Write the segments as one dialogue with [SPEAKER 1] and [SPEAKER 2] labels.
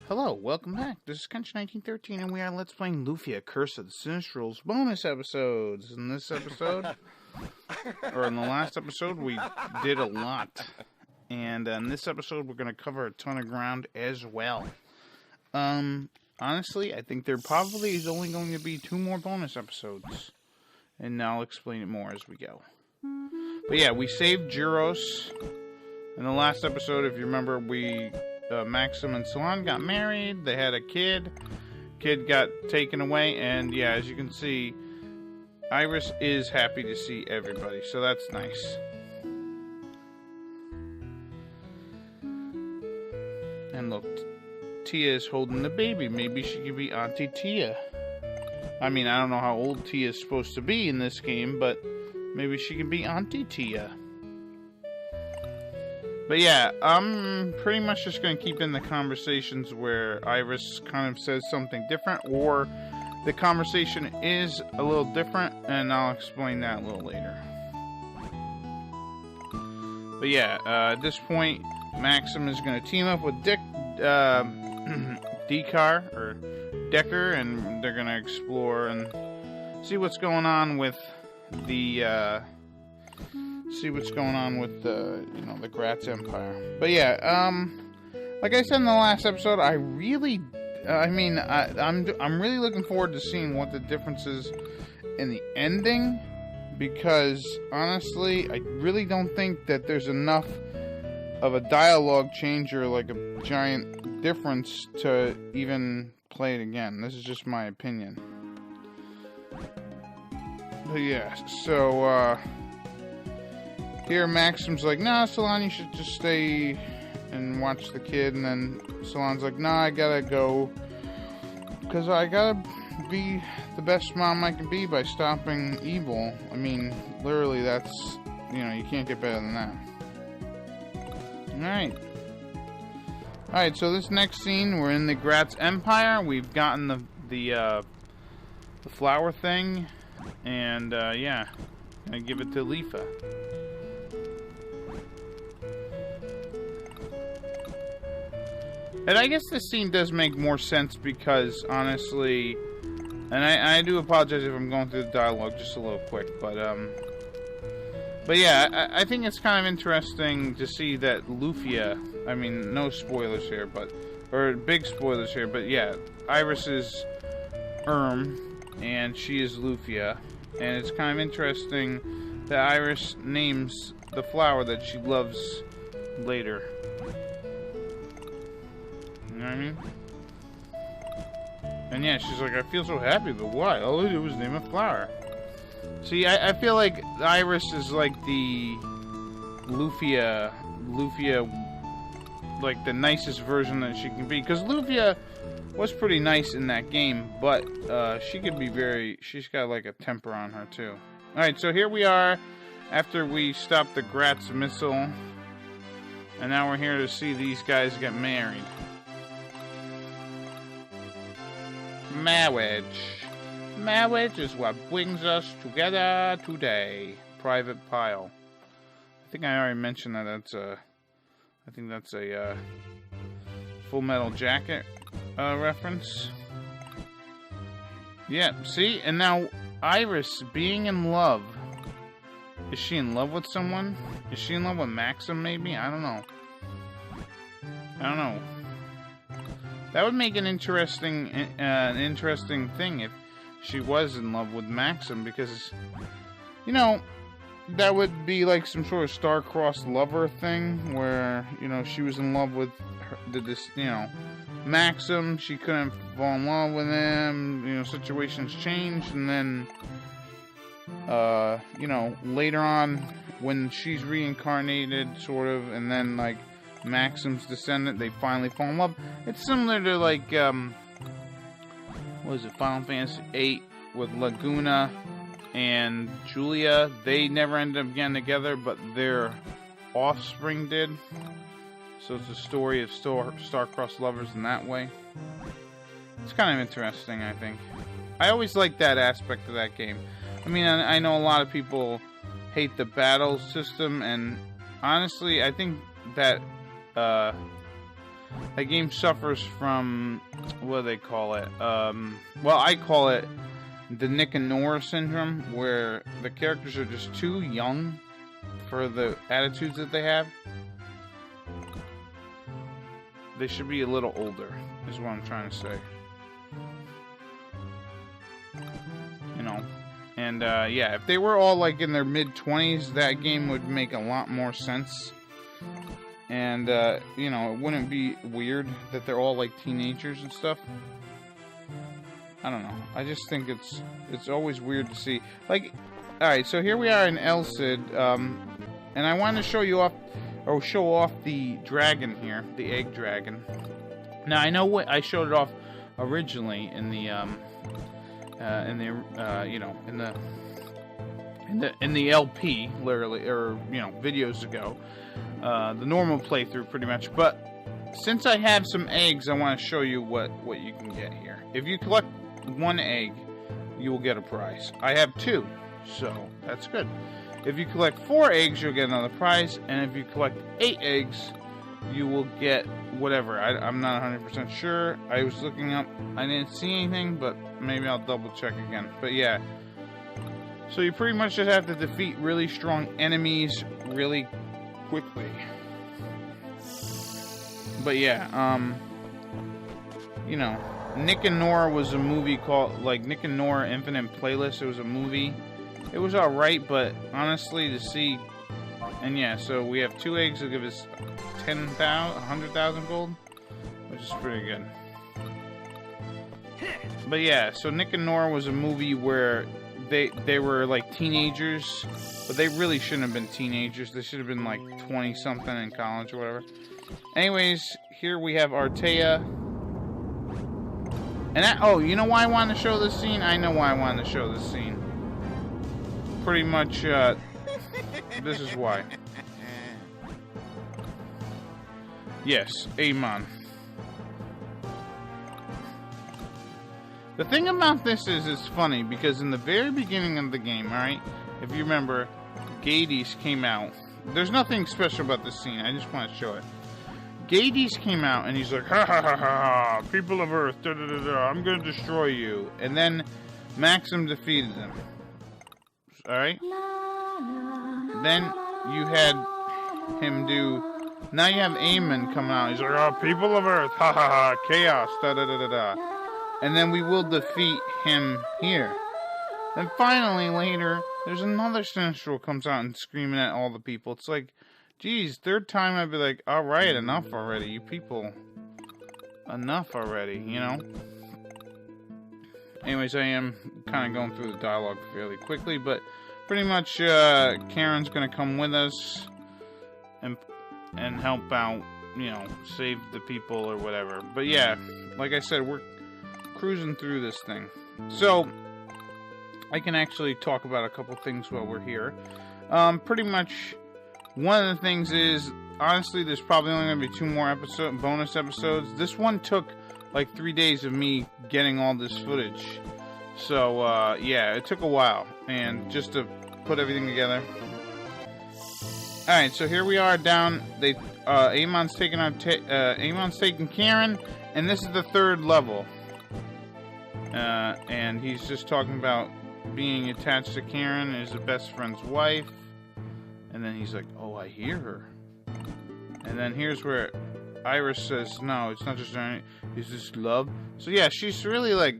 [SPEAKER 1] Hello, welcome back. This is Kench1913, and we are Let's Playing Lufia, Curse of the Sinistrals bonus episodes. In this episode, or in the last episode, we did a lot. And in this episode, we're going to cover a ton of ground as well. Honestly, I think there probably is only going to be 2 more bonus episodes. And I'll explain it more as we go. But yeah, we saved Juros. In the last episode, if you remember, Maxim and Salon got married. They had a kid. Kid got taken away, and yeah, as you can see, Iris is happy to see everybody, so that's nice. And look, Tia is holding the baby. Maybe she could be Auntie Tia. I mean, I don't know how old Tia is supposed to be in this game, but maybe she can be Auntie Tia. But yeah, I'm pretty much just going to keep in the conversations where Iris kind of says something different, or the conversation is a little different, and I'll explain that a little later. But yeah, at this point, Maxim is going to team up with Decker, and they're going to explore and see what's going on with the, the Gratz Empire. But yeah, like I said in the last episode, I'm really looking forward to seeing what the difference is in the ending, because honestly, I really don't think that there's enough of a dialogue change or like a giant difference to even play it again. This is just my opinion. But yeah, so, here, Maxim's like, nah, Salon, you should just stay and watch the kid. And then Salon's like, nah, I gotta go, because I gotta be the best mom I can be by stopping evil. I mean, literally, that's, you can't get better than that. Alright, so this next scene, we're in the Gratz Empire. We've gotten the flower thing. And, yeah, I give it to Lufia. And I guess this scene does make more sense because, honestly, and I do apologize if I'm going through the dialogue just a little quick, but yeah, I think it's kind of interesting to see that Lufia, I mean, no spoilers here, or big spoilers here, but yeah, Iris is and she is Lufia, and it's kind of interesting that Iris names the flower that she loves later. You know what I mean? And yeah, she's like, I feel so happy, but why? All I did was name a flower. See, I feel like Iris is like the Lufia, like the nicest version that she can be. Because Lufia was pretty nice in that game, but she could be she's got like a temper on her too. Alright, so here we are after we stopped the Gratz missile. And now we're here to see these guys get married. Marriage is what brings us together today. Private Pile. I think I already mentioned that. I think that's a Full Metal Jacket reference. Yeah, see? And now Iris being in love. Is she in love with someone? Is she in love with Maxim maybe? I don't know. That would make an interesting thing if she was in love with Maxim, because, that would be like some sort of star-crossed lover thing, where, she was in love with Maxim, she couldn't fall in love with him, situations changed, and then, later on, when she's reincarnated, sort of, and then, like, Maxim's descendant, they finally fall in love. It's similar to, like, what is it, Final Fantasy VIII with Laguna and Julia. They never ended up getting together, but their offspring did. So it's a story of star-crossed lovers in that way. It's kind of interesting, I think. I always like that aspect of that game. I mean, I know a lot of people hate the battle system, and honestly, I think that that game suffers from, what do they call it? Well, I call it the Nick and Nora syndrome, where the characters are just too young for the attitudes that they have. They should be a little older, is what I'm trying to say. You know, and yeah, if they were all like in their mid-20s, that game would make a lot more sense. And, you know, it wouldn't be weird that they're all like teenagers and stuff. I don't know. I just think it's always weird to see. Like, alright, so here we are in El Cid, and I wanted to show you off, or show off the dragon here, the egg dragon. Now, I know what I showed it off originally in the, you know, in the LP, literally, or, you know, videos ago. The normal playthrough, pretty much. But since I have some eggs, I want to show you what you can get here. If you collect one egg, you will get a prize. I have 2, so that's good. If you collect 4 eggs, you'll get another prize. And if you collect 8 eggs, you will get whatever. I'm not 100% sure. I was looking up. I didn't see anything, but maybe I'll double check again. But yeah. So you pretty much just have to defeat really strong enemies really quickly. But yeah, you know, Nick and Nora was a movie called, like, Nick and Nora Infinite Playlist. It was a movie. It was alright, but honestly, to see, and yeah, so we have 2 eggs that give us 100,000 gold, which is pretty good. But yeah, so Nick and Nora was a movie where they were like teenagers, but they really shouldn't have been teenagers. They should have been like 20-something in college or whatever. Anyways, here we have Artea. And oh, you know why I wanted to show this scene? I know why I wanted to show this scene. Pretty much, this is why. Yes, Amon. The thing about this is, it's funny, because in the very beginning of the game, alright, if you remember, Gades came out. There's nothing special about this scene, I just want to show it. Gades came out, and he's like, ha ha ha ha ha, people of Earth, da da da da, I'm gonna destroy you. And then, Maxim defeated them. Alright? Then, you had him do, now you have Amon come out, he's like, oh, people of Earth, ha ha ha, chaos, da da da da da. And then we will defeat him here. Then finally, later, there's another Sinistral comes out and screaming at all the people. It's like, geez, third time I'd be like, alright, enough already, you people. Enough already, you know? Anyways, I am kind of going through the dialogue fairly quickly, but pretty much, Karen's gonna come with us and help out, you know, save the people or whatever. But yeah, like I said, we're cruising through this thing. So, I can actually talk about a couple things while we're here. Pretty much, one of the things is, honestly, there's probably only going to be 2 more bonus episodes. This one took like 3 days of me getting all this footage. So, yeah, it took a while. And just to put everything together. Alright, so here we are down. Amon's taking Karen. And this is the 3rd level. And he's just talking about being attached to Karen as his best friend's wife. And then he's like, oh, I hear her. And then here's where Iris says, no, it's not just is this love? So yeah, she's really like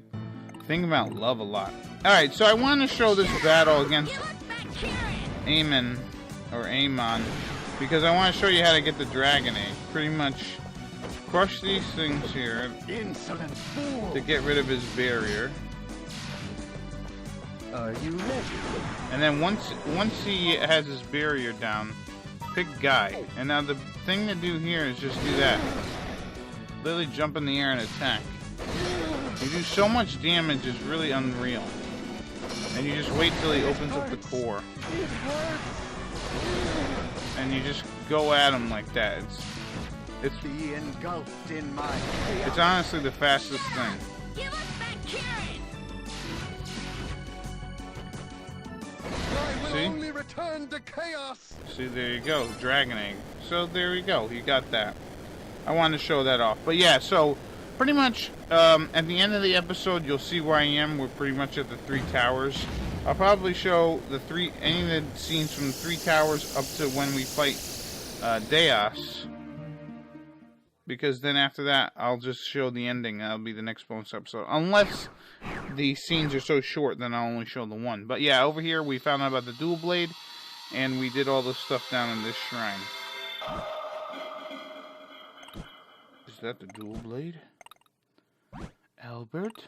[SPEAKER 1] thinking about love a lot. Alright, so I want to show this battle against Amon, because I want to show you how to get the dragon egg. Pretty much crush these things here to get rid of his barrier.
[SPEAKER 2] Are you ready?
[SPEAKER 1] And then once he has his barrier down, pick Guy. And now the thing to do here is just do that. Literally jump in the air and attack. You do so much damage, it's really unreal. And you just wait till he opens up the core. And you just go at him like that. It's
[SPEAKER 2] be engulfed in my chaos.
[SPEAKER 1] It's honestly the fastest thing.
[SPEAKER 3] Give us back Karen!
[SPEAKER 2] I will
[SPEAKER 1] See?
[SPEAKER 2] only return to chaos.
[SPEAKER 1] See, there you go, dragon egg. So there you go, you got that. I wanted to show that off. But yeah, so pretty much at the end of the episode, you'll see where I am. We're pretty much at the 3 towers. I'll probably show any of the scenes from the 3 towers up to when we fight Deus. Because then after that, I'll just show the ending. That'll be the next bonus episode. Unless the scenes are so short, then I'll only show the one. But yeah, over here we found out about the dual blade. And we did all the stuff down in this shrine. Is that the dual blade? Albert?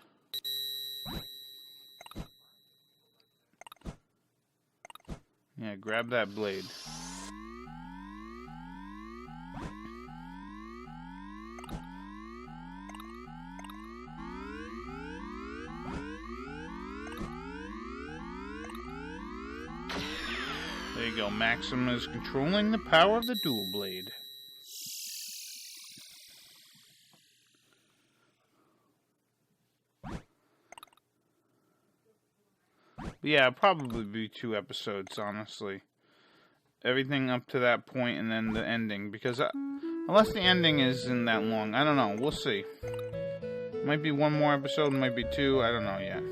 [SPEAKER 1] Yeah, grab that blade. There you go. Maxim is controlling the power of the dual blade. But yeah, it'll probably be 2 episodes, honestly. Everything up to that point and then the ending. Because unless the ending isn't that long. I don't know. We'll see. Might be 1 more episode. Might be 2. I don't know yet.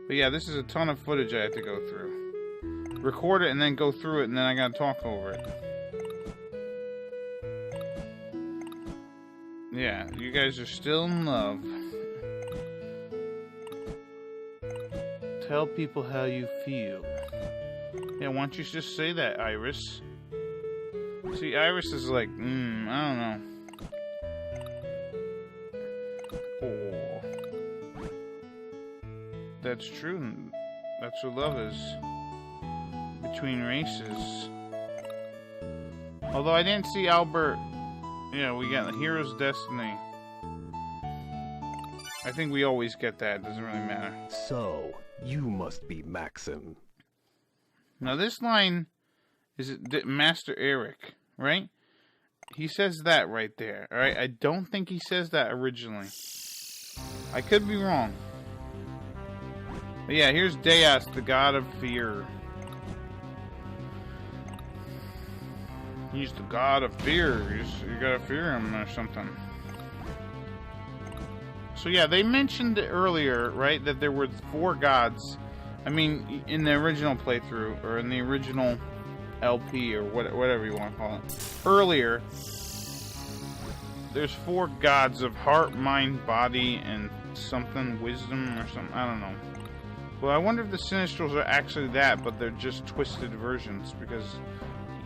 [SPEAKER 1] But yeah, this is a ton of footage I have to go through. Record it and then go through it, and then I gotta talk over it. Yeah, you guys are still in love. Tell people how you feel. Yeah, why don't you just say that, Iris? See, Iris is like, I don't know. Oh. That's true. That's what love is. Between races. Although I didn't see Albert. Yeah, we got the hero's destiny. I think we always get that. It doesn't really matter.
[SPEAKER 4] So, you must be Maxim.
[SPEAKER 1] Now this line is Master Eric, right? He says that right there, alright? I don't think he says that originally. I could be wrong. But yeah, here's Deus, the god of fear. He's the god of fear. You gotta fear him or something. So yeah, they mentioned earlier, right, that there were 4 gods. I mean, in the original playthrough, or in the original LP, or whatever you want to call it. Earlier, there's 4 gods of heart, mind, body, and something, wisdom, or something. I don't know. Well, I wonder if the Sinistrals are actually that, but they're just twisted versions, because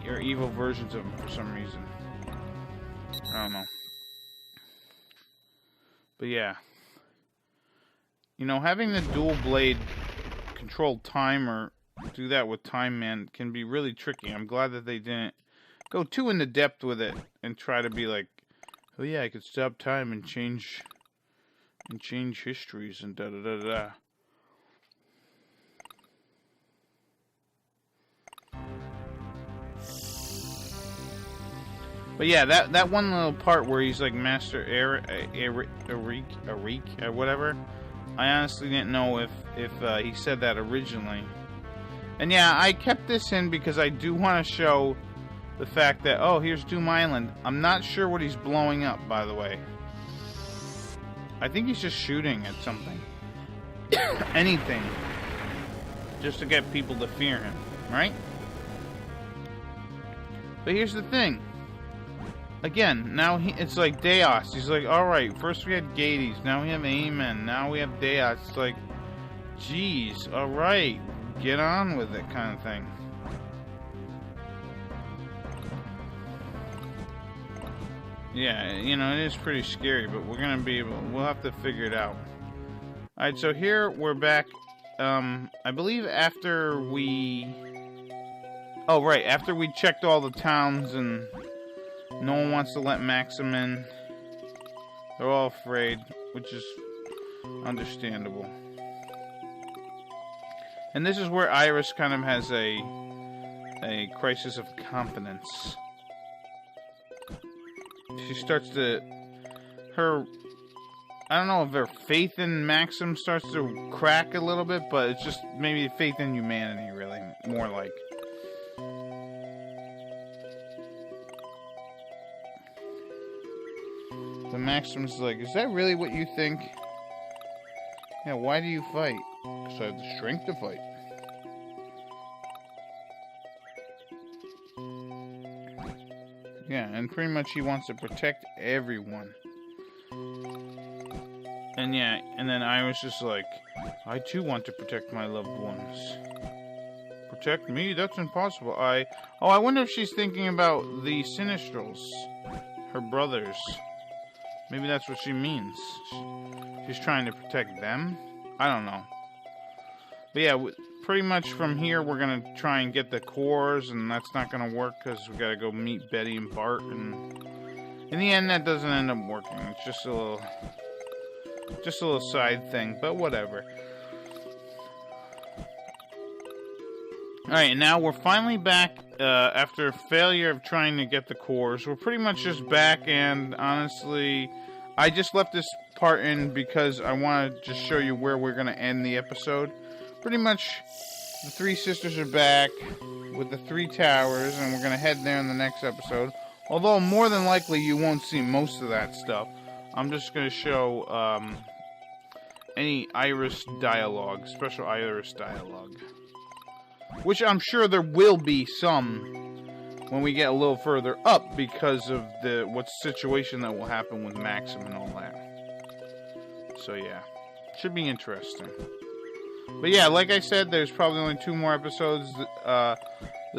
[SPEAKER 1] or evil versions of them for some reason. I don't know. But yeah. You know, having the dual blade control time or do that with Time Man can be really tricky. I'm glad that they didn't go too into depth with it and try to be like, oh yeah, I could stop time and change histories and da da da da. But yeah, that one little part where he's like Master Eric, whatever. I honestly didn't know if he said that originally. And yeah, I kept this in because I do want to show the fact that, oh, here's Doom Island. I'm not sure what he's blowing up, by the way. I think he's just shooting at something. Anything. Just to get people to fear him, right? But here's the thing. Again, now it's like Deus. He's like, alright, first we had Gades, now we have Amen, now we have Deus. It's like, geez, alright, get on with it kind of thing. Yeah, you know, it is pretty scary, but we're gonna be able, we'll have to figure it out. Alright, so here we're back, I believe after we, oh right, after we checked all the towns and no one wants to let Maxim in. They're all afraid, which is understandable. And this is where Iris kind of has a crisis of confidence. She starts to... I don't know if her faith in Maxim starts to crack a little bit, but it's just maybe faith in humanity, really, more like. Maxim's like, is that really what you think? Yeah, why do you fight? Because I have the strength to fight. Yeah, and pretty much he wants to protect everyone. And yeah, and then I was just like, I too want to protect my loved ones. Protect me? That's impossible. I wonder if she's thinking about the Sinistrals. Her brothers. Maybe that's what she means. She's trying to protect them? I don't know. But yeah, pretty much from here we're going to try and get the cores, and that's not going to work because we got to go meet Betty and Bart, and in the end that doesn't end up working. It's just a little side thing, but whatever. Alright, now we're finally back after failure of trying to get the cores. We're pretty much just back, and honestly, I just left this part in because I want to just show you where we're going to end the episode. Pretty much, the three sisters are back with the 3 towers, and we're going to head there in the next episode. Although, more than likely, you won't see most of that stuff. I'm just going to show any Iris dialogue, special Iris dialogue. Which I'm sure there will be some when we get a little further up because of what situation that will happen with Maxim and all that. So yeah, should be interesting. But yeah, like I said, there's probably only 2 more episodes. The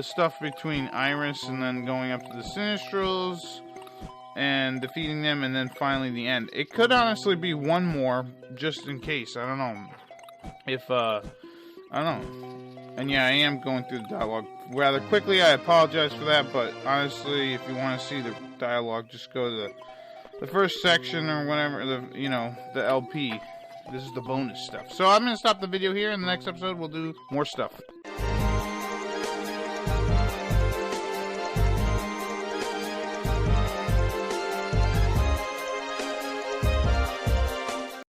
[SPEAKER 1] stuff between Iris and then going up to the Sinistrals and defeating them, and then finally the end. It could honestly be 1 more, just in case. I don't know. I don't know. And yeah, I am going through the dialogue rather quickly. I apologize for that, but honestly, if you want to see the dialogue, just go to the first section or whatever, the LP. This is the bonus stuff. So I'm going to stop the video here. In the next episode, we'll do more stuff.